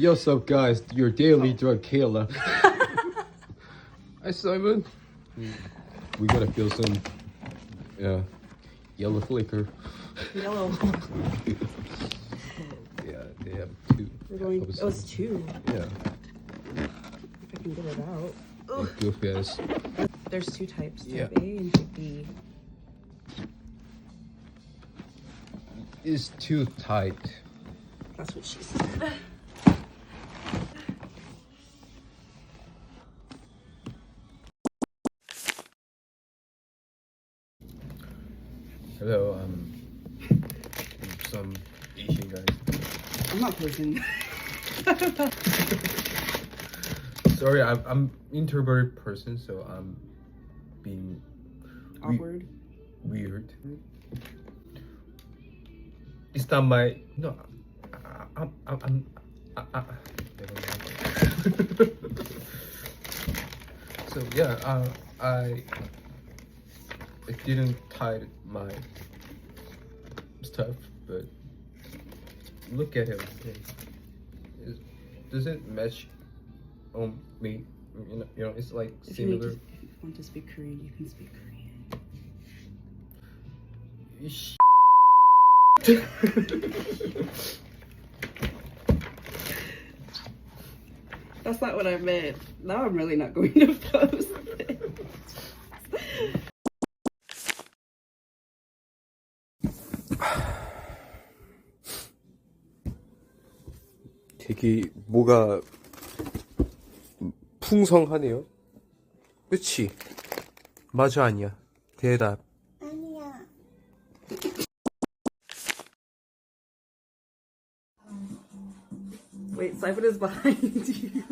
Yo, sup guys, your daily drug killer. Hi Simon. We gotta feel some yellow flicker. Yellow. Yeah, they have two. We're going. Oh, it's two. Yeah. If I can get it out. Goofy ass. There's two types. Type Yeah. A and type B. It's too tight. That's what she said. Hello, some Asian guys. I'm not posing. Sorry, I'm introverted person, so I'm being Awkward. weird. It's not my no. I'm never mind. So yeah, I didn't tie my stuff, but look at him. Does it match on me? You know, it's like If similar. you want to speak Korean, you can speak Korean. That's not what I meant. Now I'm really not going to post it. 되게 뭐가 풍성하네요. 그치? 맞아 아니야? 대답. 아니야. Wait, Simon is behind you.